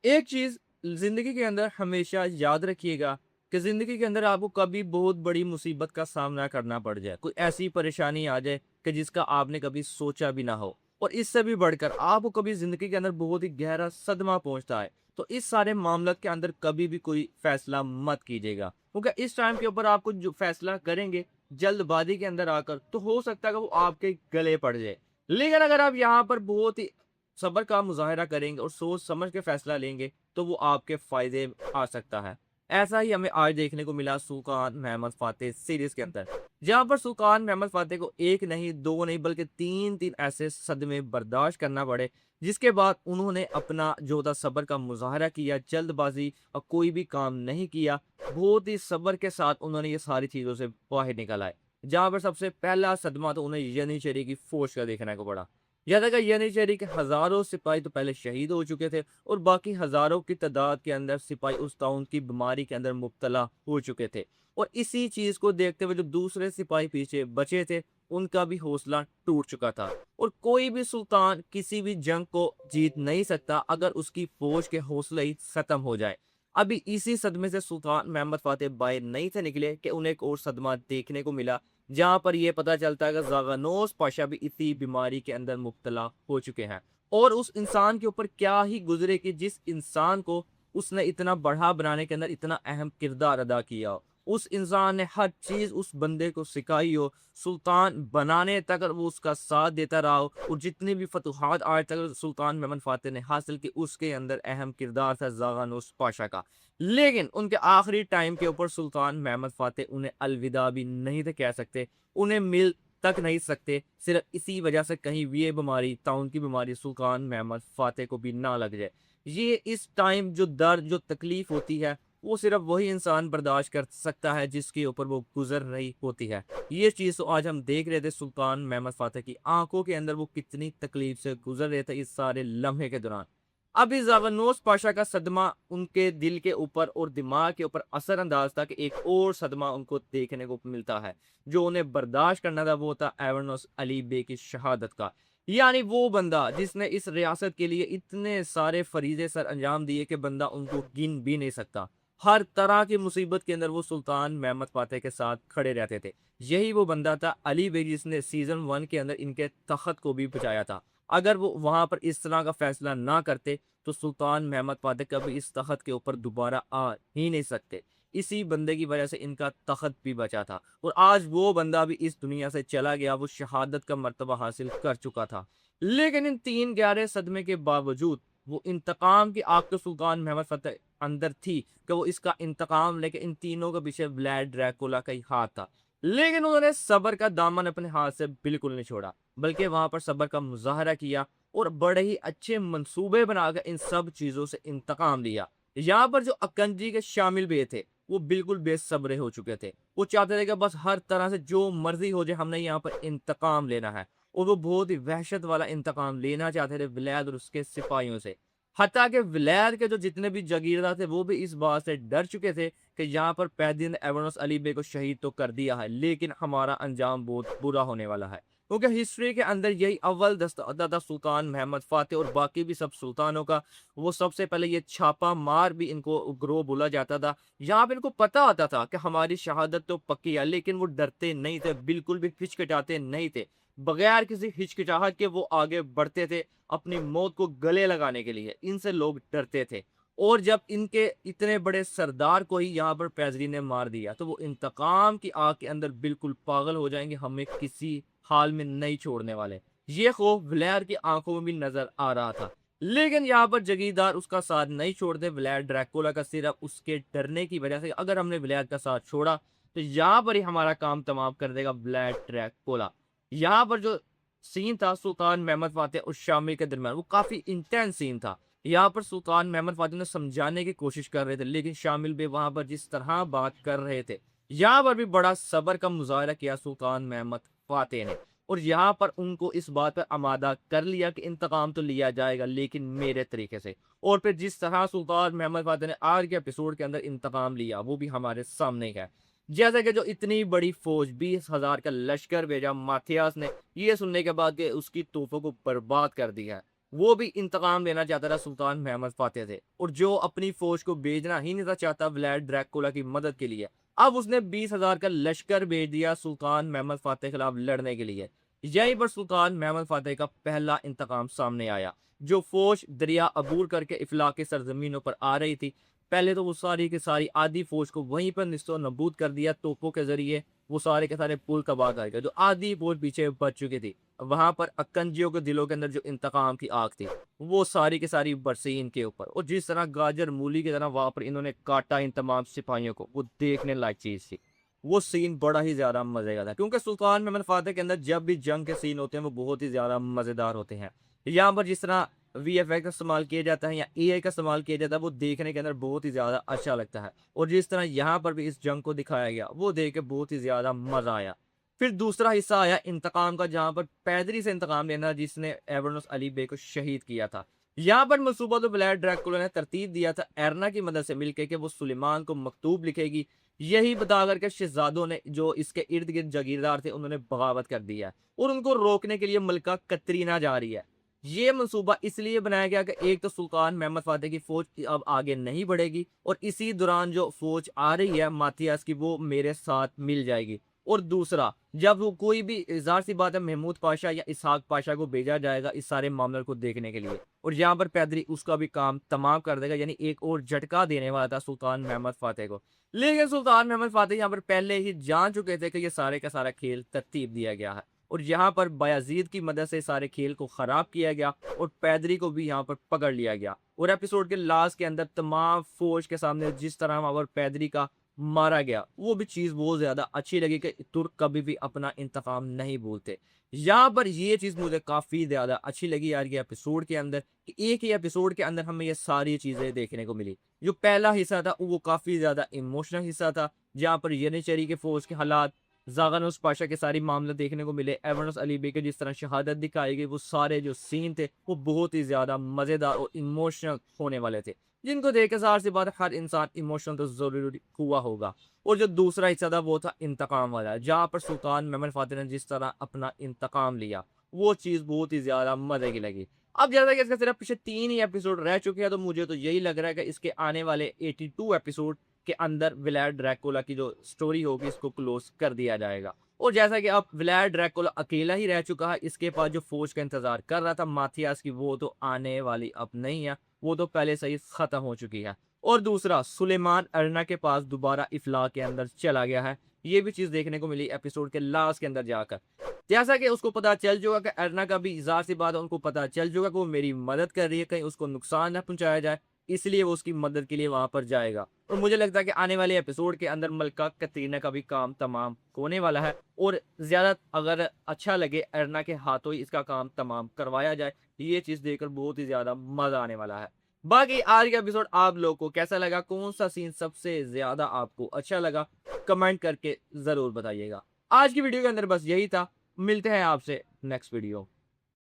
एक चीज़ ज़िंदगी के अंदर हमेशा याद रखिएगा कि ज़िंदगी के अंदर आपको कभी बहुत बड़ी मुसीबत का सामना करना पड़ जाए। कोई ऐसी परेशानी आ जाए कि जिसका आपने कभी सोचा भी ना हो। और इससे भी बढ़कर आपको कभी ज़िंदगी के अंदर बहुत ही गहरा सदमा पहुँचता है। तो इस सारे मामले के अंदर कभी भी कोई फ़ैसला मत कीजिएगा। क्योंकि इस टाइम के ऊपर आपको जो फ़ैसला करेंगे जल्दबाज़ी के अंदर आकर, तो हो सकता है कि वो आपके गले पड़ जाए। लेकिन अगर आप यहाँ पर बहुत ही सब्र का मुज़ाहिरा करेंगे और सोच समझ के फ़ैसला लेंगे, तो वो आपके फ़ायदे आ सकता है। ऐसा ही हमें आज देखने को मिला सुल्तान महमद फ़ातेह सीरीज़ के अंदर, जहाँ पर सुल्तान महमद फ़ातेह को 1 नहीं, 2 नहीं बल्कि 3-3 ऐसे सदमे बर्दाश्त करना पड़े, जिसके बाद उन्होंने अपना जो था सब्र का मुज़ाहिरा किया, जल्दबाज़ी और कोई भी काम नहीं किया। बहुत ही सब्र के साथ उन्होंने ये सारी चीज़ों से बाहर निकल आए। जहाँ पर सबसे पहला सदमा तो उन्हें यनीचेरी की फ़ौज का देखने को पड़ा। याद है यनीचेरी के हज़ारों सिपाही तो पहले शहीद हो चुके थे और बाकी हज़ारों की तादाद के अंदर सिपाही उस ताउन की बीमारी के अंदर मुब्तला हो चुके थे। और इसी चीज़ को देखते हुए जो दूसरे सिपाही पीछे बचे थे, उनका भी हौसला टूट चुका था। और कोई भी सुल्तान किसी भी जंग को जीत नहीं सकता अगर उसकी फ़ौज के हौसले ही ख़त्म हो जाए। अभी इसी सदमे से सुल्तान महमद फ़ातेह बाहर नहीं थे निकले कि उन्हें एक और सदमा देखने को मिला, जहाँ पर ये पता चलता है कि ज़ागानोस पाशा भी इसी बीमारी के अंदर मुब्तला हो चुके हैं। और उस इंसान के ऊपर क्या ही गुज़रे कि जिस इंसान को उसने इतना बड़ा बनाने के अंदर इतना अहम किरदार अदा किया हो। उस इंसान ने हर चीज़ उस बंदे को सिखाई हो, सुल्तान बनाने तक अगर वो उसका साथ देता रहा हो और जितनी भी फ़तूहात आज तक सुल्तान महमद फ़ातेह ने हासिल की, उसके अंदर अहम किरदार था ज़ागानोस पाशा का। लेकिन उनके आखिरी टाइम के ऊपर सुल्तान महमद फ़ातेह उन्हें अलविदा भी नहीं थे कह सकते, उन्हें मिल तक नहीं सकते, सिर्फ़ इसी वजह से कहीं ये बीमारी, ताउन की बीमारी सुल्तान महमद फ़ातेह को भी ना लग जाए। ये इस टाइम जो दर्द, जो तकलीफ़ होती है, वो सिर्फ़ वही इंसान बर्दाश्त कर सकता है जिसके ऊपर वो गुज़र रही होती है। ये चीज़ तो आज हम देख रहे थे सुल्तान महमद फ़ातेह की आँखों के अंदर वो कितनी तकलीफ़ से गुज़र रहे थे इस सारे लम्हे के दौरान। अभी ज़ागानोस पाशा का सदमा उनके दिल के ऊपर और दिमाग के ऊपर असरअंदाज था कि एक और सदमा उनको देखने को मिलता है, जो उन्हें बर्दाश्त करना था, वो था एवानोस अली बे की शहादत का। यानी वो बंदा जिसने इस रियासत के लिए इतने सारे फरीज़े सर अंजाम दिए कि बंदा उनको गिन भी नहीं सकता। हर तरह की मुसीबत के अंदर वो सुल्तान महमद फ़ातेह के साथ खड़े रहते थे। यही वो बंदा था अली बे जिसने सीज़न 1 के अंदर इनके तख़्त को भी बचाया था। अगर वो वहाँ पर इस तरह का फ़ैसला ना करते, तो सुल्तान महमद फ़ातेह कभी इस तख़्त के ऊपर दोबारा आ ही नहीं सकते। इसी बंदे की वजह से इनका तख़्त भी बचा था और आज वो बंदा भी इस दुनिया से चला गया, वो शहादत का मर्तबा हासिल कर चुका था। लेकिन इन 3 गहरे सदमे के बावजूद वो इंतकाम की आग तो सुल्तान महमद फ़तेह अंदर थी कि वो इसका इंतकाम लेके इन तीनों के पीछे व्लाद ड्रैकुला का ही हाथ था। लेकिन उन्होंने सब्र का दामन अपने हाथ से बिल्कुल नहीं छोड़ा, बल्कि वहाँ पर सब्र का मुज़ाहरा किया और बड़े ही अच्छे मंसूबे बनाकर इन सब चीज़ों से इंतकाम लिया। यहाँ पर जो अकंजी के शामिल भी थे, वो बिल्कुल बेसब्रे हो चुके थे। वो चाहते थे कि बस हर तरह से जो मर्ज़ी हो जाए, हमने यहाँ पर इंतकाम लेना है। और वो बहुत ही वहशत वाला इंतकाम लेना चाहते थे व्लाद और उसके सिपाहियों से। हत्ता कि व्लाद के जो जितने भी जागीरदार थे, वो भी इस बात से डर चुके थे कि यहाँ पर पैदीन एवानोस अली बे को शहीद तो कर दिया है, लेकिन हमारा अंजाम बहुत बुरा होने वाला है। क्योंकि हिस्ट्री के अंदर यही अव्वल दस्तअदा था सुल्तान महमद फ़ातेह और बाकी भी सब सुल्तानों का। वो सबसे पहले ये छापा मार भी इनको ग्रोह बोला जाता था। यहाँ पे इनको पता होता था कि हमारी शहादत तो पक्की है, लेकिन वो डरते नहीं थे, बिल्कुल भी हिचकिचाते नहीं थे। बगैर किसी हिचकिचाहट के वो आगे बढ़ते थे, अपनी मौत को गले लगाने के लिए। इनसे लोग डरते थे। और जब इनके इतने बड़े सरदार को ही यहाँ पर पैजरी ने मार दिया, तो वो इंतकाम की आग के अंदर बिल्कुल पागल हो जाएँगे, हमें किसी हाल में नहीं छोड़ने वाले। ये खौफ व्लाद की आँखों में भी नज़र आ रहा था। लेकिन यहाँ पर जागीरदार उसका साथ नहीं छोड़ते, व्लाद ड्रैकुला का सिर्फ उसके डरने की वजह से अगर हमने व्लाद का साथ छोड़ा, तो यहाँ पर ही हमारा काम तमाम कर देगा व्लाद ड्रैकुला। यहाँ पर जो सीन था सुल्तान महमद फ़ातेह और शामिल के दरमियान, वो काफ़ी इंटेंस सीन था। यहाँ पर सुल्तान महमद फ़ातेह ने समझाने की कोशिश कर रहे थे, लेकिन शामिल भी वहाँ पर जिस तरह बात कर रहे थे, यहाँ पर भी बड़ा सब्र का मुज़ाहिरा किया सुल्तान महमद फ़ातेह ने। और यहाँ पर उनको इस बात पर आमादा कर लिया कि इंतकाम तो लिया जाएगा, लेकिन मेरे तरीके से। और फिर जिस तरह सुल्तान महमद फ़ातेह ने आज के एपिसोड के अंदर इंतकाम लिया, वो भी हमारे सामने ही है। जैसे कि जो इतनी बड़ी फ़ौज 20,000 का लश्कर भेजा माथियास ने, ये सुनने के बाद कि उसकी तोपों को बर्बाद कर दिया है। वो भी इंतकाम लेना चाहता था सुल्तान महमद फातेह से, और जो अपनी फौज को भेजना ही नहीं था चाहता व्लाड ड्रैकुला की मदद के लिए। अब उसने 20,000 का लश्कर भेज दिया सुल्तान महमद फातेह के खिलाफ लड़ने के लिए। यहीं पर सुल्तान महमद फातेह का पहला इंतकाम सामने आया। जो फौज दरिया अबूर करके इफलाक सरजमीनों पर आ रही थी, पहले तो वो सारी की सारी आधी फौज को वहीं पर निस्तो नबूद कर दिया तोपों के जरिए। वो सारे के सारे पुल तबाह कर गए, जो आधी फौज पीछे बच चुकी थी। वहां पर अक्कंजियों के दिलों के अंदर जो इंतकाम की आग थी, वो सारी की सारी बरसी इनके ऊपर, और जिस तरह गाजर मूली की तरह वहां पर इन्होंने काटा इन तमाम सिपाहियों को, वो देखने लायक चीज थी। वो सीन बड़ा ही ज्यादा मजे का था, क्योंकि सुल्तान मेमन फातेह के अंदर जब भी जंग के सीन होते हैं वो बहुत ही ज्यादा मजेदार होते हैं। यहाँ पर जिस तरह वीएफएक्स का इस्तेमाल किया जाता है या एआई का इस्तेमाल किया जाता है, वो देखने के अंदर बहुत ही ज्यादा अच्छा लगता है। और जिस तरह यहाँ पर भी इस जंग को दिखाया गया, वो देख के बहुत ही ज्यादा मजा आया। फिर दूसरा हिस्सा आया इंतकाम का, जहां पर पैदरी से इंतकाम लेना, जिसने एवर्नस अली बे को शहीद किया था। यहाँ पर मनसूबा तो व्लाड ड्रैकुला ने तरतीब दिया था एरना की मदद से मिलकर कि वो सुलेमान को मकतूब लिखेगी। यही बता करके शहजादों ने, जो इसके इर्द गिर्द जागीरदार थे, उन्होंने बगावत कर दिया है और उनको रोकने के लिए मलका कतरीना जा रही है। ये मंसूबा इसलिए बनाया गया कि एक तो सुल्तान महमद फातेह की फौज अब आगे नहीं बढ़ेगी, और इसी दौरान जो फौज आ रही है माथियास की, वो मेरे साथ मिल जाएगी। और दूसरा, जब वो कोई भी, ज़ाहिर सी बात है, महमूद पाशा या इसहाक पाशा को भेजा जाएगा इस सारे मामले को देखने के लिए, और यहाँ पर पैदरी उसका भी काम तमाम कर देगा, यानी एक और झटका देने वाला था सुल्तान महमद फातेह को। लेकिन सुल्तान महमद फातेह यहाँ पर पहले ही जान चुके थे कि ये सारे का सारा खेल तरतीब दिया गया है, और यहाँ पर बायाजीद की मदद से सारे खेल को खराब किया गया और पैदरी को भी यहाँ पर पकड़ लिया गया। और एपिसोड के लास्ट के अंदर तमाम फौज के सामने जिस तरह वहां पर पैदरी का मारा गया, वो भी चीज बहुत ज्यादा अच्छी लगी कि तुर्क कभी भी अपना इंतकाम नहीं भूलते। यहाँ पर ये चीज मुझे काफी ज्यादा अच्छी लगी यार, ये एपिसोड के अंदर, कि एक ही एपिसोड के अंदर हमें ये सारी चीजें देखने को मिली। जो पहला हिस्सा था वो काफी ज्यादा इमोशनल हिस्सा था, जहाँ पर यनिचरी के फौज के हालात, जागानुस पाशा के सारे मामले देखने को मिले, एवर्नस अली बे के जिस तरह शहादत दिखाई गई, वो सारे जो सीन थे वो बहुत ही ज्यादा मजेदार और इमोशनल होने वाले थे, जिनको देख के ज़ाहिर सी बात है हर इंसान इमोशनल तो जरूरी हुआ होगा। और जो दूसरा हिस्सा था वो था इंतकाम वाला, जहाँ पर सुल्तान मेमन फातेह ने जिस तरह अपना इंतकाम लिया, वो चीज़ बहुत ही ज़्यादा मजे की लगी। अब जैसा कि इसका सिर्फ पीछे 3 ही एपिसोड रह चुके हैं, तो मुझे तो यही लग रहा है कि इसके आने वाले 82 एपिसोड के अंदर व्लाड ड्रैकुला की जो स्टोरी होगी इसको क्लोज कर दिया जाएगा। और जैसा कि अब व्लाड ड्रैकुला अकेला ही रह चुका है, इसके पास जो फौज का इंतजार कर रहा था माथियास की, वो तो आने वाली अब नहीं है, वो तो पहले से ही खत्म हो चुकी है। और दूसरा, सुलेमान अरना के पास दोबारा इफला के अंदर चला गया है। ये भी चीज देखने को मिली एपिसोड के लास्ट के अंदर जाकर। जैसा कि उसको पता चल जाएगा कि अरना का भी ज़ाहिर सी बात है, उनको पता चल जाएगा कि वो मेरी मदद कर रही है, कहीं उसको नुकसान ना पहुंचाया जाए, इसलिए वो उसकी मदद के लिए वहां पर जाएगा। और मुझे लगता है कि आने वाले एपिसोड के अंदर मलका कतरीना का भी काम तमाम होने वाला है, और ज्यादा अगर अच्छा लगे अरना के हाथों ही इसका काम तमाम करवाया जाए, ये चीज देखकर बहुत ही ज्यादा मजा आने वाला है। बाकी आज का एपिसोड आप लोगों को कैसा लगा, कौन सा सीन सबसे ज्यादा आपको अच्छा लगा, कमेंट करके जरूर बताइएगा। आज की वीडियो के अंदर बस यही था, मिलते हैं आपसे नेक्स्ट वीडियो।